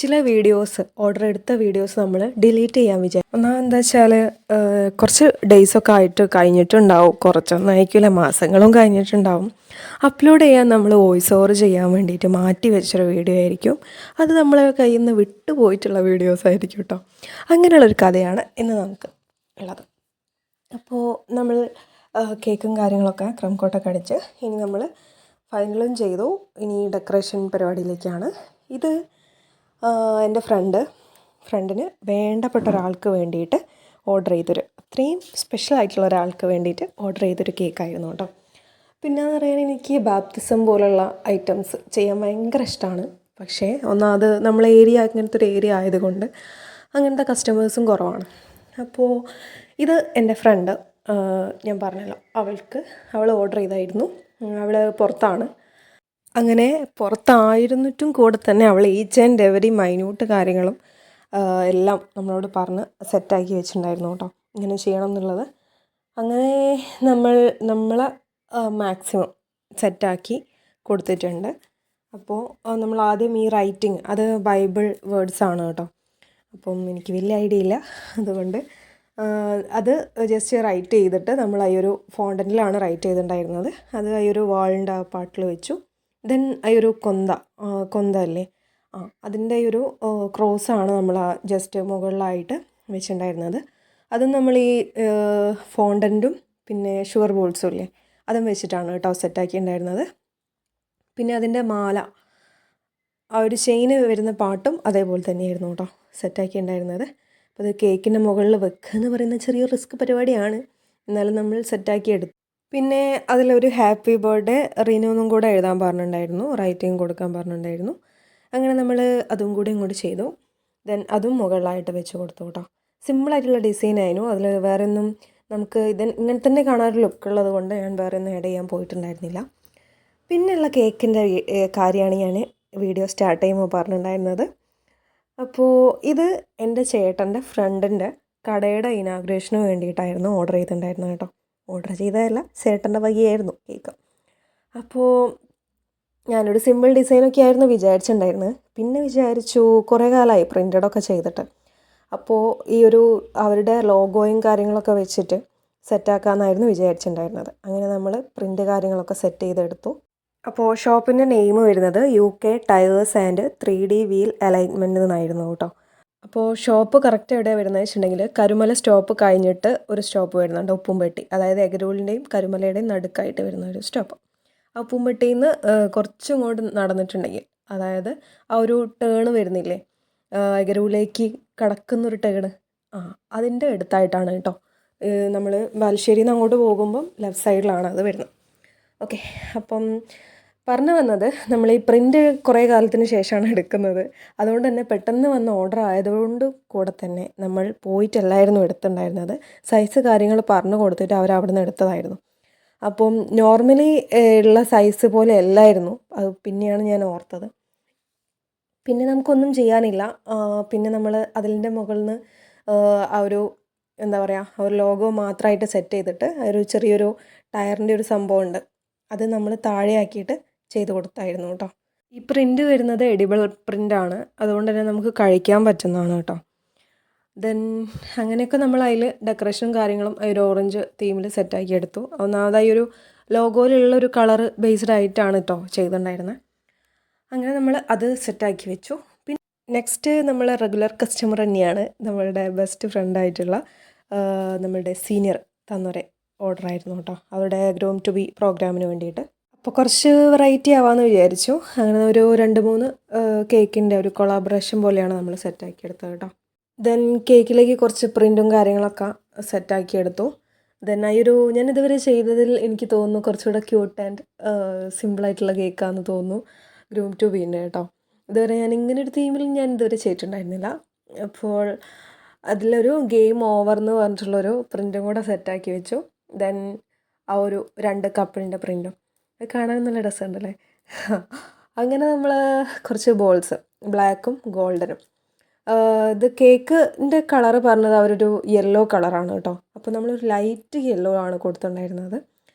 ചില videos order എടുത്ത videos നമ്മൾ ഡിലീറ്റ് ചെയ്യാൻ വിചാരിക്കും. എന്താ വെച്ചാൽ കുറച്ച് ഡേയ്സൊക്കെ ആയിട്ട് കഴിഞ്ഞിട്ടുണ്ടാവും, കുറച്ചൊന്നും ആയിരിക്കില്ല, മാസങ്ങളും കഴിഞ്ഞിട്ടുണ്ടാവും. അപ്ലോഡ് ചെയ്യാൻ നമ്മൾ വോയിസ് ഓവർ ചെയ്യാൻ വേണ്ടിയിട്ട് മാറ്റി വെച്ചൊരു വീഡിയോ ആയിരിക്കും. അത് നമ്മളെ കയ്യിൽ നിന്ന് വിട്ടു പോയിട്ടുള്ള വീഡിയോസ് ആയിരിക്കും കേട്ടോ. അങ്ങനെയുള്ളൊരു കഥയാണ് ഇന്ന് നമുക്ക് ഉള്ളത്. അപ്പോൾ നമ്മൾ കേക്കും കാര്യങ്ങളൊക്കെ ക്രം കോട്ടൊക്കെ അടിച്ച് ഇനി നമ്മൾ ഫൈനലും ചെയ്തു. ഇനി ഡെക്കറേഷൻ പരിപാടിയിലേക്കാണ്. ഇത് എൻ്റെ ഫ്രണ്ടിന് വേണ്ടപ്പെട്ട ഒരാൾക്ക് വേണ്ടിയിട്ട് ഓർഡർ ചെയ്തൊരു അത്രയും സ്പെഷ്യലായിട്ടുള്ള ഒരാൾക്ക് വേണ്ടിയിട്ട് ഓർഡർ ചെയ്തൊരു കേക്കായിരുന്നു കേട്ടോ. പിന്നെയെന്ന് പറയാൻ എനിക്ക് ബാപ്റ്റിസം പോലുള്ള ഐറ്റംസ് ചെയ്യാൻ ഭയങ്കര ഇഷ്ടമാണ്. പക്ഷേ ഒന്നാമത് നമ്മളെ ഏരിയ അങ്ങനത്തെ ഒരു ഏരിയ ആയതുകൊണ്ട് അങ്ങനത്തെ കസ്റ്റമേഴ്സും കുറവാണ്. അപ്പോൾ ഇത് എൻ്റെ ഫ്രണ്ട്, ഞാൻ പറഞ്ഞല്ലോ, അവൾ ഓർഡർ ചെയ്തായിരുന്നു. അവൾ പുറത്താണ്. അങ്ങനെ പുറത്തായിരുന്നിട്ടും കൂടെ തന്നെ അവൾ ഈച്ച് ആൻഡ് എവരി മൈന്യൂട്ട് കാര്യങ്ങളും എല്ലാം നമ്മളോട് പറഞ്ഞ് സെറ്റാക്കി വെച്ചിട്ടുണ്ടായിരുന്നു കേട്ടോ, ഇങ്ങനെ ചെയ്യണം എന്നുള്ളത്. അങ്ങനെ നമ്മളെ മാക്സിമം സെറ്റാക്കി കൊടുത്തിട്ടുണ്ട്. അപ്പോൾ നമ്മൾ ആദ്യം ഈ റൈറ്റിംഗ് അത് ബൈബിൾ വേർഡ്സാണ് കേട്ടോ. അപ്പം എനിക്ക് വലിയ ഐഡിയ ഇല്ല, അതുകൊണ്ട് അത് ജസ്റ്റ് റൈറ്റ് ചെയ്തിട്ട് നമ്മൾ ഈ ഒരു ഫോണ്ടൻറ്റിലാണ് റൈറ്റ് ചെയ്തിട്ടുണ്ടായിരുന്നത്. അത് ഈ ഒരു വാളിൻ്റെ ആ പാട്ടിൽ വെച്ചു. ദെൻ ഈ ഒരു കൊന്ത അല്ലേ, അതിൻ്റെ ഒരു ക്രോസാണ് നമ്മൾ ജസ്റ്റ് മുകളിലായിട്ട് വെച്ചിട്ടുണ്ടായിരുന്നത്. അതും നമ്മൾ ഈ ഫോണ്ടൻറ്റും പിന്നെ ഷുഗർ ബോൾസും ഇല്ലേ, അതും വെച്ചിട്ടാണ് കേട്ടോ സെറ്റാക്കിയിട്ടുണ്ടായിരുന്നത്. പിന്നെ അതിൻ്റെ മാല, ആ ഒരു ചെയിന് വരുന്ന പാട്ടും അതേപോലെ തന്നെയായിരുന്നു കേട്ടോ സെറ്റാക്കിയിട്ടുണ്ടായിരുന്നത്. അപ്പോൾ അത് കേക്കിൻ്റെ മുകളിൽ വെക്കുക എന്ന് പറയുന്ന ചെറിയൊരു റിസ്ക് പരിപാടിയാണ്, എന്നാലും നമ്മൾ സെറ്റാക്കി എടുത്തു. പിന്നെ അതിലൊരു ഹാപ്പി ബർത്ത്ഡേ റീനുവെന്നും കൂടെ എഴുതാൻ പറഞ്ഞിട്ടുണ്ടായിരുന്നു, റൈറ്റിംഗ് കൊടുക്കാൻ പറഞ്ഞിട്ടുണ്ടായിരുന്നു. അങ്ങനെ നമ്മൾ അതും കൂടി ഇങ്ങോട്ട് ചെയ്തു. ദെൻ അതും മുകളിലായിട്ട് വെച്ച് കൊടുത്തു കേട്ടോ. സിമ്പിളായിട്ടുള്ള ഡിസൈനായിരുന്നു. അതിൽ വേറെ ഒന്നും നമുക്ക് ഇങ്ങനെ തന്നെ കാണാനൊരു ലുക്കുള്ളത് കൊണ്ട് ഞാൻ വേറെ ഒന്നും ആഡ് ചെയ്യാൻ പോയിട്ടുണ്ടായിരുന്നില്ല. പിന്നെയുള്ള കേക്കിൻ്റെ കാര്യമാണ് ഞാൻ വീഡിയോ സ്റ്റാർട്ട് ചെയ്യുമ്പോൾ പറഞ്ഞിട്ടുണ്ടായിരുന്നത്. അപ്പോൾ ഇത് എൻ്റെ ചേട്ടൻ്റെ ഫ്രണ്ടിൻ്റെ കടയുടെ ഇനാഗ്രേഷന് വേണ്ടിയിട്ടായിരുന്നു ഓർഡർ ചെയ്തിട്ടുണ്ടായിരുന്നത് കേട്ടോ. ഓർഡർ ചെയ്തതല്ല, ചേട്ടൻ്റെ വകയായിരുന്നു കേക്ക്. അപ്പോൾ ഞാനൊരു സിമ്പിൾ ഡിസൈനൊക്കെ ആയിരുന്നു വിചാരിച്ചിട്ടുണ്ടായിരുന്നത്. പിന്നെ വിചാരിച്ചു കുറേ കാലമായി പ്രിൻ്റഡൊക്കെ ചെയ്തിട്ട്, അപ്പോൾ ഈ ഒരു അവരുടെ ലോഗോയും കാര്യങ്ങളൊക്കെ വെച്ചിട്ട് സെറ്റാക്കാമെന്നായിരുന്നു വിചാരിച്ചിട്ടുണ്ടായിരുന്നത്. അങ്ങനെ നമ്മൾ പ്രിൻ്റ് കാര്യങ്ങളൊക്കെ സെറ്റ് ചെയ്തെടുത്തു. അപ്പോൾ ഷോപ്പിൻ്റെ നെയിം വരുന്നത് UK tyres and 3D wheel alignment എന്നായിരുന്നു കേട്ടോ. അപ്പോൾ ഷോപ്പ് കറക്റ്റ് എവിടെയാണ് വരുന്നത് വെച്ചിട്ടുണ്ടെങ്കിൽ കരുമല സ്റ്റോപ്പ് കഴിഞ്ഞിട്ട് ഒരു സ്റ്റോപ്പ് വരുന്നുണ്ട്, ഉപ്പുംപെട്ടി. അതായത് എഗരൂലിൻ്റെയും കരുമലയുടെയും നടുക്കായിട്ട് വരുന്ന ഒരു സ്റ്റോപ്പ്. ആ ഉപ്പുംപെട്ടിയിൽ നിന്ന് കുറച്ചും ഇങ്ങോട്ട് നടന്നിട്ടുണ്ടെങ്കിൽ, അതായത് ആ ഒരു ടേണ് വരുന്നില്ലേ, എഗരൂലേക്ക് കടക്കുന്നൊരു ടേണ്, അതിൻ്റെ അടുത്തായിട്ടാണ് കേട്ടോ. നമ്മൾ ബാലുശ്ശേരിയിൽ നിന്ന് അങ്ങോട്ട് പോകുമ്പം ലെഫ്റ്റ് സൈഡിലാണ് അത് വരുന്നത്. ഓക്കെ, അപ്പം പറഞ്ഞു വന്നത്, നമ്മൾ ഈ പ്രിൻ്റ് കുറേ കാലത്തിന് ശേഷമാണ് എടുക്കുന്നത്. അതുകൊണ്ട് തന്നെ പെട്ടെന്ന് വന്ന ഓർഡർ ആയതുകൊണ്ട് കൂടെ തന്നെ നമ്മൾ പോയിട്ടല്ലായിരുന്നു എടുത്തിട്ടുണ്ടായിരുന്നത്. സൈസ് കാര്യങ്ങൾ പറഞ്ഞു കൊടുത്തിട്ട് അവർ അവിടെ നിന്ന് എടുത്തതായിരുന്നു. അപ്പം നോർമലി ഉള്ള സൈസ് പോലെ അല്ലായിരുന്നു. അത് പിന്നെയാണ് ഞാൻ ഓർത്തത്. പിന്നെ നമുക്കൊന്നും ചെയ്യാനില്ല. പിന്നെ നമ്മൾ അതിൻ്റെ മുകളിൽ നിന്ന് ആ ഒരു എന്താ പറയുക, ഒരു ലോഗോ മാത്രമായിട്ട് സെറ്റ് ചെയ്തിട്ട് ഒരു ചെറിയൊരു ടയറിൻ്റെ ഒരു സംഭവമുണ്ട്, അത് നമ്മൾ താഴെയാക്കിയിട്ട് ചെയ്ത് കൊടുത്തായിരുന്നു കേട്ടോ. ഈ പ്രിൻ്റ് വരുന്നത് എഡിബിൾ പ്രിൻ്റാണ്, അതുകൊണ്ട് തന്നെ നമുക്ക് കഴിക്കാൻ പറ്റുന്നതാണ് കേട്ടോ. ദെൻ അങ്ങനെയൊക്കെ നമ്മൾ അതിൽ ഡെക്കറേഷനും കാര്യങ്ങളും ഒരു ഓറഞ്ച് തീമിൽ സെറ്റാക്കി എടുത്തു. ഒന്നാമതായി ഒരു ലോഗോയിലുള്ളൊരു കളറ് ബേസ്ഡ് ആയിട്ടാണ് കേട്ടോ ചെയ്തിട്ടുണ്ടായിരുന്നത്. അങ്ങനെ നമ്മൾ അത് സെറ്റാക്കി വെച്ചു. പിന്നെ നെക്സ്റ്റ് നമ്മൾ റെഗുലർ കസ്റ്റമർ തന്നെയാണ്, നമ്മളുടെ ബെസ്റ്റ് ഫ്രണ്ടായിട്ടുള്ള നമ്മളുടെ സീനിയർ തന്നൊരു ഓർഡർ ആയിരുന്നു കേട്ടോ, അവരുടെ ഗ്രൂം ടു ബി പ്രോഗ്രാമിന് വേണ്ടിയിട്ട്. അപ്പോൾ കുറച്ച് വെറൈറ്റി ആവാമെന്ന് വിചാരിച്ചു. അങ്ങനെ ഒരു 2-3 കേക്കിൻ്റെ ഒരു കൊളാബറേഷൻ പോലെയാണ് നമ്മൾ സെറ്റാക്കി എടുത്തത് കേട്ടോ. ദെൻ കേക്കിലേക്ക് കുറച്ച് പ്രിൻറ്റും കാര്യങ്ങളൊക്കെ സെറ്റാക്കി എടുത്തു. ദെൻ ഞാൻ ഇതുവരെ ചെയ്തതിൽ എനിക്ക് തോന്നുന്നു കുറച്ചുകൂടെ ക്യൂട്ട് ആൻഡ് സിമ്പിളായിട്ടുള്ള കേക്കാണെന്ന് തോന്നുന്നു ഗ്രൂം ടു ബീൻ്റെ കേട്ടോ. ഇതുവരെ ഞാൻ ഇങ്ങനെ ഒരു തീമിൽ ഞാൻ ഇതുവരെ ചെയ്തിട്ടുണ്ടായിരുന്നില്ല. അപ്പോൾ അതിലൊരു ഗെയിം ഓവർ എന്ന് പറഞ്ഞിട്ടുള്ളൊരു പ്രിൻറ്റും കൂടെ സെറ്റാക്കി വെച്ചു. ദെൻ ആ ഒരു 2 കപ്പിളിൻ്റെ പ്രിൻറ്റും, അത് കാണാൻ നല്ല രസമുണ്ടല്ലേ. അങ്ങനെ നമ്മൾ കുറച്ച് ബോൾസ്, ബ്ലാക്കും ഗോൾഡനും. ഇത് കേക്കിൻ്റെ കളറ് പറഞ്ഞത് അവരൊരു യെല്ലോ കളറാണ് കേട്ടോ. അപ്പോൾ നമ്മളൊരു ലൈറ്റ് യെല്ലോ ആണ് കൊടുത്തിട്ടുണ്ടായിരുന്നത്.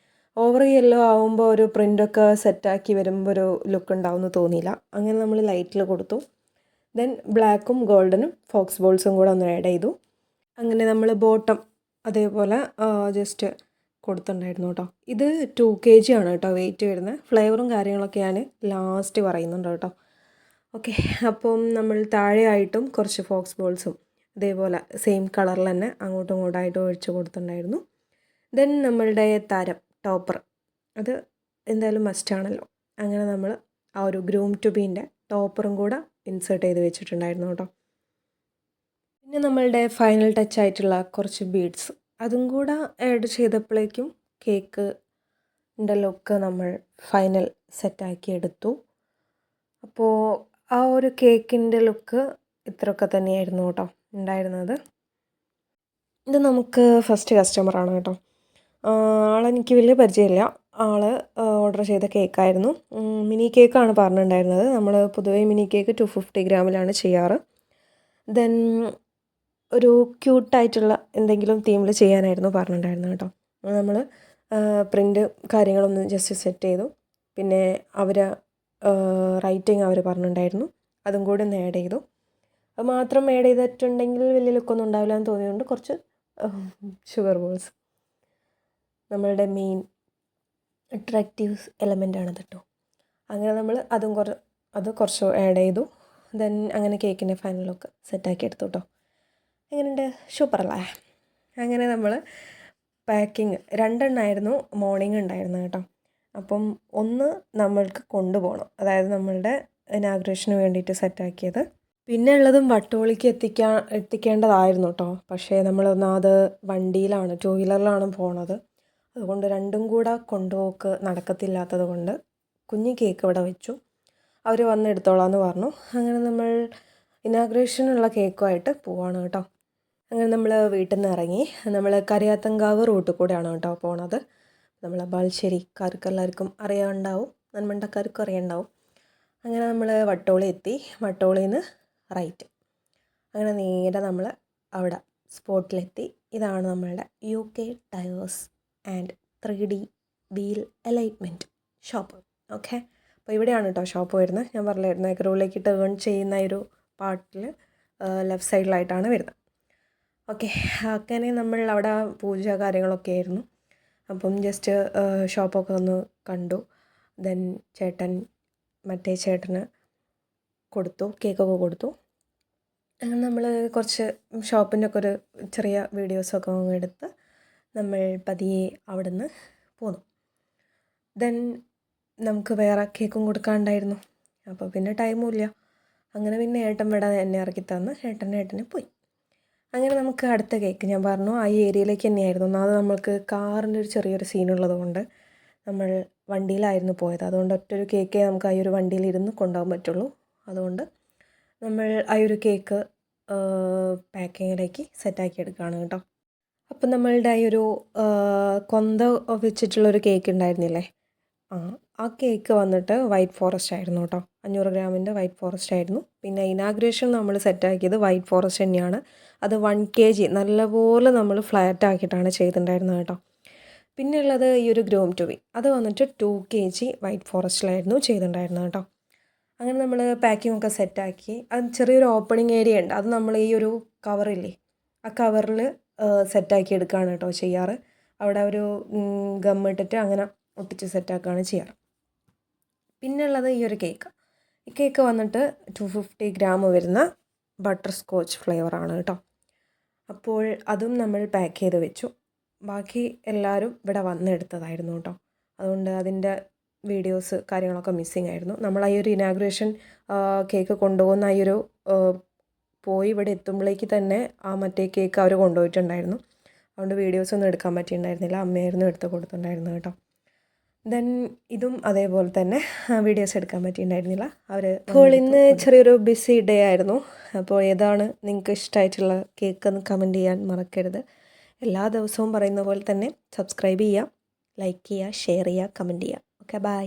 ഓവർ യെല്ലോ ആകുമ്പോൾ ഒരു പ്രിൻ്റൊക്കെ സെറ്റാക്കി വരുമ്പോൾ ഒരു ലുക്ക് ഉണ്ടാവുമെന്ന് തോന്നിയില്ല. അങ്ങനെ നമ്മൾ ലൈറ്റിൽ കൊടുത്തു. ദെൻ ബ്ലാക്കും ഗോൾഡനും ഫോക്സ് ബോൾസും കൂടെ ഒന്ന് ആഡ് ചെയ്തു. അങ്ങനെ നമ്മൾ ബോട്ടം അതേപോലെ ജസ്റ്റ് കൊടുത്തിട്ടുണ്ടായിരുന്നു കേട്ടോ. ഇത് 2 kg ആണ് കേട്ടോ വെയിറ്റ് വരുന്നത്. ഫ്ലേവറും കാര്യങ്ങളൊക്കെ ഞാൻ ലാസ്റ്റ് പറയുന്നുണ്ട് കേട്ടോ. ഓക്കെ, അപ്പം നമ്മൾ താഴെയായിട്ടും കുറച്ച് ഫോക്സ് ബോൾസും ഇതേപോലെ സെയിം കളറിൽ തന്നെ അങ്ങോട്ടും ഇങ്ങോട്ടായിട്ട് ഒഴിച്ച് കൊടുത്തിട്ടുണ്ടായിരുന്നു. ദെൻ നമ്മളുടെ താരം ടോപ്പർ അത് എന്തായാലും മസ്റ്റാണല്ലോ. അങ്ങനെ നമ്മൾ ആ ഒരു ഗ്രൂം ടു ബീൻ്റെ ടോപ്പറും കൂടെ ഇൻസേർട്ട് ചെയ്ത് വെച്ചിട്ടുണ്ടായിരുന്നു കേട്ടോ. പിന്നെ നമ്മളുടെ ഫൈനൽ ടച്ച് ആയിട്ടുള്ള കുറച്ച് ബീഡ്സ് അതും കൂടെ ആഡ് ചെയ്തപ്പോഴേക്കും കേക്കിൻ്റെ ലുക്ക് നമ്മൾ ഫൈനൽ സെറ്റാക്കി എടുത്തു. അപ്പോൾ ആ ഒരു കേക്കിൻ്റെ ലുക്ക് ഇത്രയൊക്കെ തന്നെയായിരുന്നു കേട്ടോ ഉണ്ടായിരുന്നത്. ഇത് നമുക്ക് ഫസ്റ്റ് കസ്റ്റമറാണ് കേട്ടോ. ആളെനിക്ക് വലിയ പരിചയമില്ല. ആൾ ഓർഡർ ചെയ്ത കേക്കായിരുന്നു. മിനി കേക്കാണ് പറഞ്ഞിട്ടുണ്ടായിരുന്നത്. നമ്മൾ പൊതുവേ മിനി കേക്ക് 250 ഗ്രാമിലാണ് ചെയ്യാറ്. ദെൻ ഒരു ക്യൂട്ടായിട്ടുള്ള എന്തെങ്കിലും തീമിൽ ചെയ്യാനായിരുന്നു പറഞ്ഞിട്ടുണ്ടായിരുന്നത് കേട്ടോ. നമ്മൾ പ്രിൻ്റ് കാര്യങ്ങളൊന്ന് ജസ്റ്റ് സെറ്റ് ചെയ്തു. പിന്നെ അവർ റൈറ്റിംഗ് അവർ പറഞ്ഞിട്ടുണ്ടായിരുന്നു, അതും കൂടി ഒന്ന് ആഡ് ചെയ്തു. അത് മാത്രം ആഡ് ചെയ്തിട്ടുണ്ടെങ്കിൽ വലിയ ലുക്കൊന്നും ഉണ്ടാവില്ല എന്ന് തോന്നിയതുകൊണ്ട് കുറച്ച് ഷുഗർ ബോൾസ് നമ്മളുടെ മെയിൻ അട്രാക്റ്റീവ് എലമെൻ്റാണ് കേട്ടോ. അങ്ങനെ നമ്മൾ അത് കുറച്ച് ആഡ് ചെയ്തു. ദെൻ അങ്ങനെ കേക്കിൻ്റെ ഫൈനൽ ലുക്ക് സെറ്റാക്കി എടുത്തു കേട്ടോ. എങ്ങനെയുണ്ട്? സൂപ്പറല്ലേ? അങ്ങനെ നമ്മൾ പാക്കിങ് 2 എണ്ണമായിരുന്നു മോർണിംഗ് ഉണ്ടായിരുന്നത് കേട്ടോ. അപ്പം ഒന്ന് നമ്മൾക്ക് കൊണ്ടുപോകണം, അതായത് നമ്മളുടെ ഇനാഗ്രേഷന് വേണ്ടിയിട്ട് സെറ്റാക്കിയത്. പിന്നെ ഉള്ളതും വട്ടോളിക്ക് എത്തിക്കേണ്ടതായിരുന്നു കേട്ടോ. പക്ഷേ നമ്മളൊന്നത് വണ്ടിയിലാണ്, 2 വീലറിലാണ് പോണത്. അതുകൊണ്ട് രണ്ടും കൂടെ കൊണ്ടുപോക്ക് നടക്കത്തില്ലാത്തത് കൊണ്ട് കുഞ്ഞ് കേക്ക് ഇവിടെ വെച്ചു. അവർ വന്ന് എടുത്തോളാമെന്ന് പറഞ്ഞു. അങ്ങനെ നമ്മൾ ഇനാഗ്രേഷനുള്ള കേക്കുമായിട്ട് പോവാണ് കേട്ടോ. അങ്ങനെ നമ്മൾ വീട്ടിൽ നിന്ന് ഇറങ്ങി നമ്മൾ കരിയാത്തങ്കാവ് റൂട്ടിൽ കൂടെയാണ് കേട്ടോ പോണത്. നമ്മൾ ബാലുശ്ശേരിക്കാർക്ക് എല്ലാവർക്കും അറിയാനുണ്ടാവും, നന്മണ്ടക്കാർക്കും അറിയാനുണ്ടാവും. അങ്ങനെ നമ്മൾ വട്ടോളി എത്തി. വട്ടോളിയിൽ നിന്ന് റൈറ്റ്. അങ്ങനെ നേരെ നമ്മൾ അവിടെ സ്പോട്ടിലെത്തി. ഇതാണ് നമ്മളുടെ UK tyres and 3D wheel alignment shop. Okay, അപ്പോൾ ഇവിടെയാണ് കേട്ടോ ഷോപ്പ് വരുന്നത്. ഞാൻ പറഞ്ഞില്ലായിരുന്നു എഗ്രോളിലേക്ക് ടേൺ ചെയ്യുന്ന ഒരു പാർട്ടിൽ ലെഫ്റ്റ് സൈഡിലായിട്ടാണ് വരുന്നത്. ഓക്കെ, അങ്ങനെ നമ്മൾ അവിടെ പൂജ കാര്യങ്ങളൊക്കെ ആയിരുന്നു. അപ്പം ജസ്റ്റ് ഷോപ്പൊക്കെ ഒന്ന് കണ്ടു. ദെൻ മറ്റേ ചേട്ടന് കൊടുത്തു, കേക്കൊക്കെ കൊടുത്തു. അങ്ങനെ നമ്മൾ കുറച്ച് ഷോപ്പിൻ്റെ ഒക്കെ ഒരു ചെറിയ വീഡിയോസൊക്കെ എടുത്ത് നമ്മൾ പതിയെ അവിടെ നിന്ന് പോന്നു. ദെൻ നമുക്ക് വേറെ കേക്കും കൊടുക്കാനുണ്ടായിരുന്നു. അപ്പോൾ പിന്നെ ടൈമും ഇല്ല. അങ്ങനെ പിന്നെ ഏട്ടൻ ഇവിടെ എന്നെ ഇറക്കി തന്ന് ഏട്ടന് പോയി. അങ്ങനെ നമുക്ക് അടുത്ത കേക്ക് ഞാൻ പറഞ്ഞു ആ ഏരിയയിലേക്ക് തന്നെയായിരുന്നു. ഒന്നാമത് നമ്മൾക്ക് കാറിൻ്റെ ഒരു ചെറിയൊരു സീനുള്ളത് കൊണ്ട് നമ്മൾ വണ്ടിയിലായിരുന്നു പോയത്. അതുകൊണ്ട് ഒറ്റൊരു കേക്കേ നമുക്ക് ആ ഒരു വണ്ടിയിൽ ഇരുന്ന് കൊണ്ടുപോകാൻ പറ്റുള്ളൂ. അതുകൊണ്ട് നമ്മൾ ആ ഒരു കേക്ക് പാക്കിങ്ങിലേക്ക് സെറ്റാക്കി എടുക്കുകയാണ് കേട്ടോ. അപ്പം നമ്മളുടെ ആ ഒരു കൊന്ത വെച്ചിട്ടുള്ളൊരു കേക്ക് ഉണ്ടായിരുന്നില്ലേ, ആ കേക്ക് വന്നിട്ട് വൈറ്റ് ഫോറസ്റ്റ് ആയിരുന്നു കേട്ടോ. 500 ഗ്രാമിൻ്റെ വൈറ്റ് ഫോറസ്റ്റ് ആയിരുന്നു. പിന്നെ ഇനാഗ്രേഷൻ നമ്മൾ സെറ്റാക്കിയത് വൈറ്റ് ഫോറസ്റ്റ് തന്നെയാണ്. അത് 1 kg നല്ലപോലെ നമ്മൾ ഫ്ലാറ്റ് ആക്കിയിട്ടാണ് ചെയ്തിട്ടുണ്ടായിരുന്നത് കേട്ടോ. പിന്നെ ഉള്ളത് ഈ ഒരു ഗ്രൂം ടു ബി, അത് വന്നിട്ട് 2 kg വൈറ്റ് ഫോറസ്റ്റിലായിരുന്നു ചെയ്തിട്ടുണ്ടായിരുന്നത് കേട്ടോ. അങ്ങനെ നമ്മൾ പാക്കിംഗ് ഒക്കെ സെറ്റാക്കി. അത് ചെറിയൊരു ഓപ്പണിംഗ് ഏരിയ ഉണ്ട്, അത് നമ്മൾ ഈ ഒരു കവറില്ലേ ആ കവറിൽ സെറ്റാക്കി എടുക്കുകയാണ് കേട്ടോ ചെയ്യാറ്. അവിടെ ഒരു ഗമ്മിട്ടിട്ട് അങ്ങനെ ഒട്ടിച്ച് സെറ്റാക്കുകയാണ് ചെയ്യാറ്. പിന്നെ ഉള്ളത് ഈ ഒരു കേക്ക്. ഈ കേക്ക് വന്നിട്ട് 250 ഗ്രാം വരുന്ന ബട്ടർ സ്കോച്ച് ഫ്ലേവറാണ് കേട്ടോ. അപ്പോൾ അതും നമ്മൾ പാക്ക് ചെയ്ത് വെച്ചു. ബാക്കി എല്ലാവരും ഇവിടെ വന്നെടുത്തതായിരുന്നു കേട്ടോ. അതുകൊണ്ട് അതിൻ്റെ വീഡിയോസ് കാര്യങ്ങളൊക്കെ മിസ്സിങ് ആയിരുന്നു. നമ്മൾ ഈ ഒരു ഇനാഗ്രേഷൻ കേക്ക് കൊണ്ടുപോകുന്ന ഈ ഒരു പോയി ഇവിടെ എത്തുമ്പോഴേക്ക് തന്നെ ആ മറ്റേ കേക്ക് അവർ കൊണ്ടുപോയിട്ടുണ്ടായിരുന്നു. അതുകൊണ്ട് വീഡിയോസൊന്നും എടുക്കാൻ പറ്റിയിട്ടുണ്ടായിരുന്നില്ല. അമ്മയായിരുന്നു എടുത്ത് കൊടുത്തിട്ടുണ്ടായിരുന്നു കേട്ടോ. ദെൻ ഇതും അതേപോലെ തന്നെ വീഡിയോസ് എടുക്കാൻ പറ്റിയിട്ടുണ്ടായിരുന്നില്ല അവർ. അപ്പോൾ ഇന്ന് ചെറിയൊരു ബിസി ഡേ ആയിരുന്നു. അപ്പോൾ ഏതാണ് നിങ്ങൾക്ക് ഇഷ്ടമായിട്ടുള്ള കേക്ക് എന്ന് കമൻറ്റ് ചെയ്യാൻ മറക്കരുത്. എല്ലാ ദിവസവും പറയുന്ന പോലെ തന്നെ സബ്സ്ക്രൈബ് ചെയ്യുക, ലൈക്ക് ചെയ്യുക, ഷെയർ ചെയ്യുക, കമൻറ്റ് ചെയ്യുക. Okay, by.